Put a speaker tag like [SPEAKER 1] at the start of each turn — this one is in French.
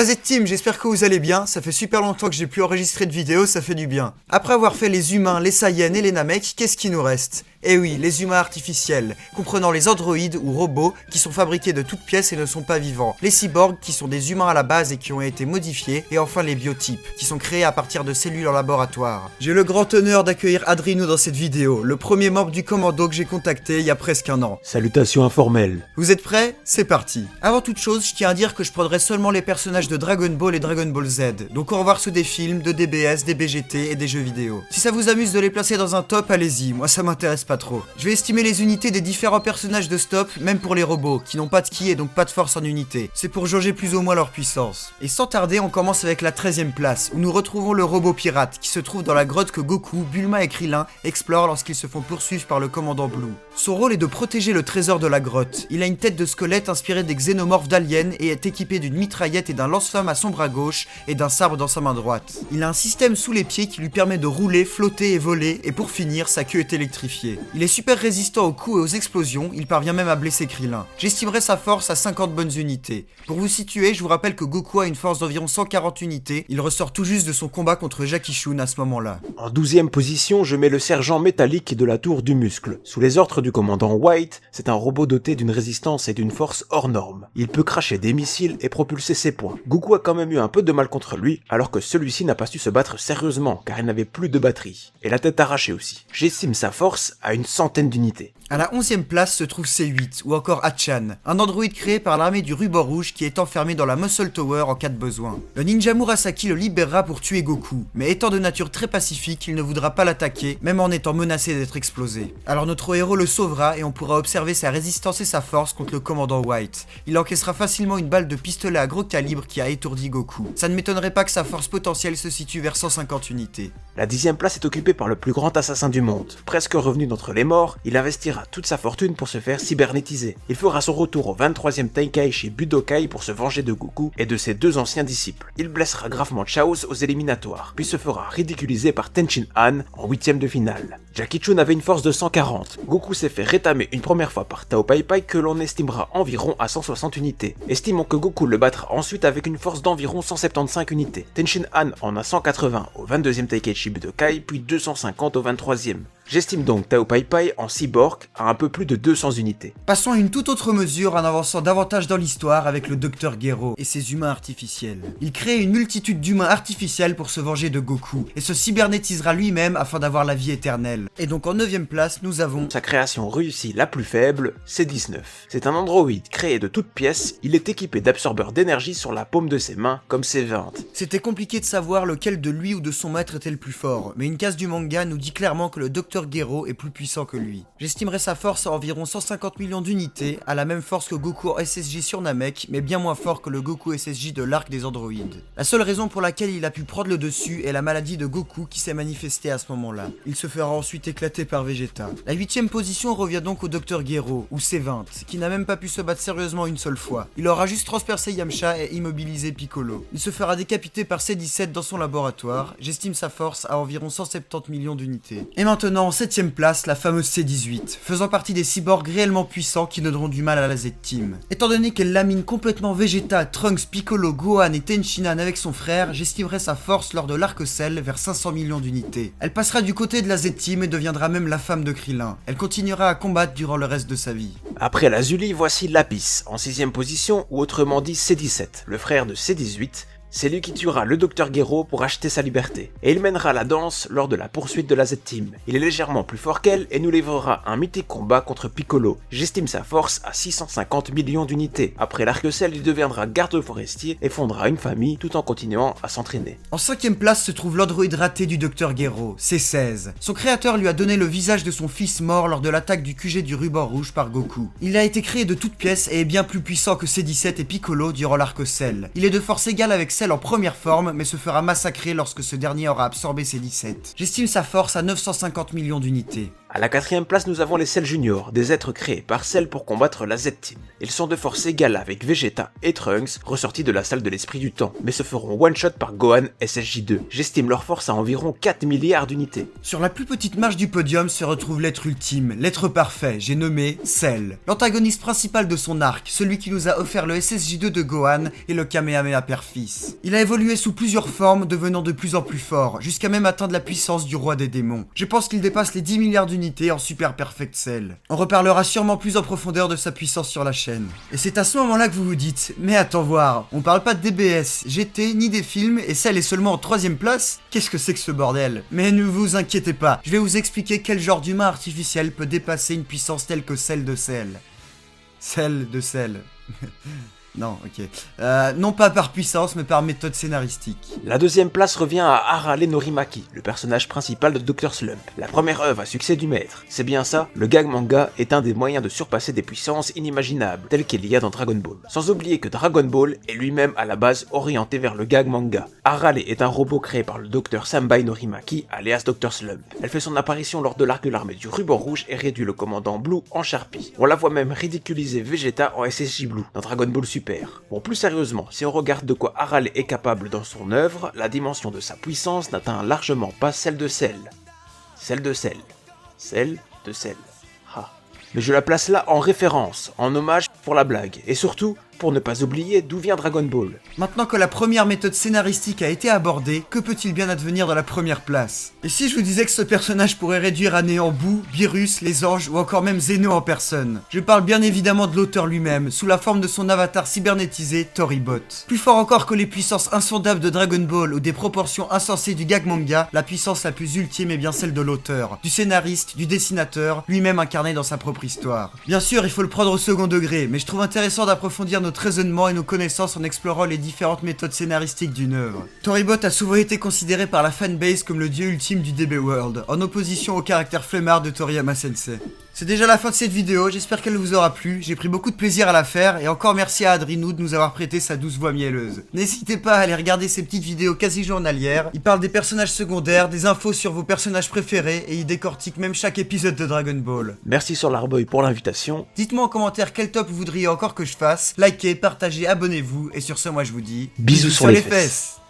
[SPEAKER 1] La Z-Team, j'espère que vous allez bien, ça fait super longtemps que j'ai plus enregistré de vidéo, ça fait du bien. Après avoir fait les humains, les Saiyans et les Namek, qu'est-ce qui nous reste? Eh oui, les humains artificiels, comprenant les androïdes ou robots qui sont fabriqués de toutes pièces et ne sont pas vivants, les cyborgs qui sont des humains à la base et qui ont été modifiés, et enfin les biotypes, qui sont créés à partir de cellules en laboratoire. J'ai le grand honneur d'accueillir Adrino dans cette vidéo, le premier membre du commando que j'ai contacté il y a presque un an.
[SPEAKER 2] Salutations informelles.
[SPEAKER 1] Vous êtes prêts? C'est parti. Avant toute chose, je tiens à dire que je prendrai seulement les personnages de Dragon Ball et Dragon Ball Z, donc au revoir ceux des films, de DBS, des BGT et des jeux vidéo. Si ça vous amuse de les placer dans un top, allez-y, moi ça m'intéresse pas trop. Je vais estimer les unités des différents personnages de ce top, même pour les robots, qui n'ont pas de ki et donc pas de force en unité. C'est pour jauger plus ou moins leur puissance. Et sans tarder, on commence avec la 13e place, où nous retrouvons le robot pirate, qui se trouve dans la grotte que Goku, Bulma et Krillin explorent lorsqu'ils se font poursuivre par le commandant Blue. Son rôle est de protéger le trésor de la grotte. Il a une tête de squelette inspirée des xénomorphes d'aliens et est équipé d'une mitraillette et d'un lance-flamme à son bras gauche et d'un sabre dans sa main droite. Il a un système sous les pieds qui lui permet de rouler, flotter et voler, et pour finir, sa queue est électrifiée. Il est super résistant aux coups et aux explosions, il parvient même à blesser Krillin. J'estimerais sa force à 50 bonnes unités. Pour vous situer, je vous rappelle que Goku a une force d'environ 140 unités, il ressort tout juste de son combat contre Jackie Chun à ce moment-là.
[SPEAKER 2] En 12e position, je mets le sergent métallique de la tour du muscle. Sous les ordres du commandant White, c'est un robot doté d'une résistance et d'une force hors norme. Il peut cracher des missiles et propulser ses poings. Goku a quand même eu un peu de mal contre lui, alors que celui-ci n'a pas su se battre sérieusement, car il n'avait plus de batterie. Et la tête arrachée aussi. J'estime sa force à une centaine d'unités.
[SPEAKER 1] À la 11e place se trouve C8, ou encore Hachan, un androïde créé par l'armée du ruban rouge qui est enfermé dans la Muscle Tower en cas de besoin. Le ninja Murasaki le libérera pour tuer Goku, mais étant de nature très pacifique, il ne voudra pas l'attaquer, même en étant menacé d'être explosé. Alors notre héros le sauvera et on pourra observer sa résistance et sa force contre le commandant White. Il encaissera facilement une balle de pistolet à gros calibre qui a étourdi Goku. Ça ne m'étonnerait pas que sa force potentielle se situe vers 150 unités.
[SPEAKER 2] La 10e place est occupée par le plus grand assassin du monde. Presque revenu d'entre les morts, il investira toute sa fortune pour se faire cybernétiser. Il fera son retour au 23e Tenkaichi Budokai pour se venger de Goku et de ses deux anciens disciples. Il blessera gravement Chaos aux éliminatoires, puis se fera ridiculiser par Tenshin Han en 8e de finale. Jackie Chun avait une force de 140. Goku s'est fait rétamer une première fois par Tao Pai Pai que l'on estimera environ à 160 unités. Estimons que Goku le battra ensuite avec une force d'environ 175 unités. Tenshin Han en a 180 au 22e Tenkaichi Budokai, puis 250 au 23e. J'estime donc Tao Pai Pai en cyborg à un peu plus de 200 unités.
[SPEAKER 1] Passons à une toute autre mesure en avançant davantage dans l'histoire avec le Dr Gero et ses humains artificiels. Il crée une multitude d'humains artificiels pour se venger de Goku et se cybernétisera lui-même afin d'avoir la vie éternelle. Et donc en 9e place, nous avons
[SPEAKER 2] sa création réussie la plus faible, C19. C'est un androïde créé de toutes pièces, il est équipé d'absorbeurs d'énergie sur la paume de ses mains comme C20.
[SPEAKER 1] C'était compliqué de savoir lequel de lui ou de son maître était le plus fort, mais une case du manga nous dit clairement que le Dr Gero est plus puissant que lui. J'estimerais sa force à environ 150 millions d'unités, à la même force que Goku en SSJ sur Namek, mais bien moins fort que le Goku SSJ de l'arc des androïdes. La seule raison pour laquelle il a pu prendre le dessus est la maladie de Goku qui s'est manifestée à ce moment-là. Il se fera ensuite éclater par Vegeta. La 8e position revient donc au Dr Gero, ou C20, qui n'a même pas pu se battre sérieusement une seule fois. Il aura juste transpercé Yamcha et immobilisé Piccolo. Il se fera décapiter par C17 dans son laboratoire. J'estime sa force à environ 170 millions d'unités. Et maintenant, en 7e place, la fameuse C18, faisant partie des cyborgs réellement puissants qui donneront du mal à la Z-Team. Étant donné qu'elle lamine complètement Vegeta, Trunks, Piccolo, Gohan et Tenshin Han avec son frère, j'estimerais sa force lors de l'arc Cell vers 500 millions d'unités. Elle passera du côté de la Z-Team et deviendra même la femme de Krillin. Elle continuera à combattre durant le reste de sa vie.
[SPEAKER 2] Après la Zuli, voici Lapis, en 6e position, ou autrement dit C17, le frère de C18. C'est lui qui tuera le Dr Gero pour acheter sa liberté. Et il mènera la danse lors de la poursuite de la Z-Team. Il est légèrement plus fort qu'elle et nous livrera un mythique combat contre Piccolo. J'estime sa force à 650 millions d'unités. Après l'Arc-Cell, il deviendra garde forestier et fondera une famille tout en continuant à s'entraîner.
[SPEAKER 1] En 5e place se trouve l'androïde raté du Dr Gero, C16. Son créateur lui a donné le visage de son fils mort lors de l'attaque du QG du ruban rouge par Goku. Il a été créé de toutes pièces et est bien plus puissant que C17 et Piccolo durant l'Arc-Cell. Il est de force égale avec celle en première forme, mais se fera massacrer lorsque ce dernier aura absorbé C17. J'estime sa force à 950 millions d'unités.
[SPEAKER 2] À la 4ème place, nous avons les Cell Junior, des êtres créés par Cell pour combattre la Z-Team. Ils sont de force égale avec Vegeta et Trunks, ressortis de la salle de l'esprit du temps, mais se feront one-shot par Gohan SSJ2. J'estime leur force à environ 4 milliards d'unités.
[SPEAKER 1] Sur la plus petite marche du podium se retrouve l'être ultime, l'être parfait, j'ai nommé Cell. L'antagoniste principal de son arc, celui qui nous a offert le SSJ2 de Gohan et le Kamehameha Père-Fils. Il a évolué sous plusieurs formes, devenant de plus en plus fort, jusqu'à même atteindre la puissance du roi des démons. Je pense qu'il dépasse les 10 milliards d'unités en Super Perfect Cell. On reparlera sûrement plus en profondeur de sa puissance sur la chaîne. Et c'est à ce moment-là que vous vous dites, mais attends voir, on parle pas de DBS, GT, ni des films, et Cell est seulement en 3ème place? Qu'est-ce que c'est que ce bordel? Mais ne vous inquiétez pas, je vais vous expliquer quel genre d'humain artificiel peut dépasser une puissance telle que celle de Cell. Celle de Cell. Non, ok. Non pas par puissance, mais par méthode scénaristique.
[SPEAKER 2] La 2ème place revient à Arale Norimaki, le personnage principal de Dr. Slump, la première œuvre à succès du maître. C'est bien ça, le gag manga est un des moyens de surpasser des puissances inimaginables, telles qu'il y a dans Dragon Ball. Sans oublier que Dragon Ball est lui-même à la base orienté vers le gag manga. Arale est un robot créé par le Dr. Sambai Norimaki, alias Dr. Slump. Elle fait son apparition lors de l'arc de l'armée du ruban rouge et réduit le commandant Blue en Sharpie. On la voit même ridiculiser Vegeta en SSJ Blue, dans Dragon Ball Super. Bon, plus sérieusement, si on regarde de quoi Arale est capable dans son œuvre, la dimension de sa puissance n'atteint largement pas celle de Cell. Celle de Cell. Celle de Cell. Ha. Mais je la place là en référence, en hommage pour la blague, et surtout, pour ne pas oublier d'où vient Dragon Ball.
[SPEAKER 1] Maintenant que la première méthode scénaristique a été abordée, que peut-il bien advenir dans la première place? Et si je vous disais que ce personnage pourrait réduire à néant Boo, Beerus, les anges ou encore même Zeno en personne? Je parle bien évidemment de l'auteur lui-même, sous la forme de son avatar cybernétisé, Toribot. Plus fort encore que les puissances insondables de Dragon Ball ou des proportions insensées du gag manga, la puissance la plus ultime est bien celle de l'auteur, du scénariste, du dessinateur, lui-même incarné dans sa propre histoire. Bien sûr, il faut le prendre au second degré, mais je trouve intéressant d'approfondir notre raisonnement et nos connaissances en explorant les différentes méthodes scénaristiques d'une œuvre. Toribot a souvent été considéré par la fanbase comme le dieu ultime du DB World, en opposition au caractère flemmard de Toriyama Sensei. C'est déjà la fin de cette vidéo, j'espère qu'elle vous aura plu, j'ai pris beaucoup de plaisir à la faire, et encore merci à Adrinou de nous avoir prêté sa douce voix mielleuse. N'hésitez pas à aller regarder ces petites vidéos quasi journalières, il parle des personnages secondaires, des infos sur vos personnages préférés, et il décortique même chaque épisode de Dragon Ball.
[SPEAKER 2] Merci Solarboy pour l'invitation.
[SPEAKER 1] Dites-moi en commentaire quel top vous voudriez encore que je fasse, likez, partagez, abonnez-vous, et sur ce moi je vous dis...
[SPEAKER 2] Bisous sur les fesses.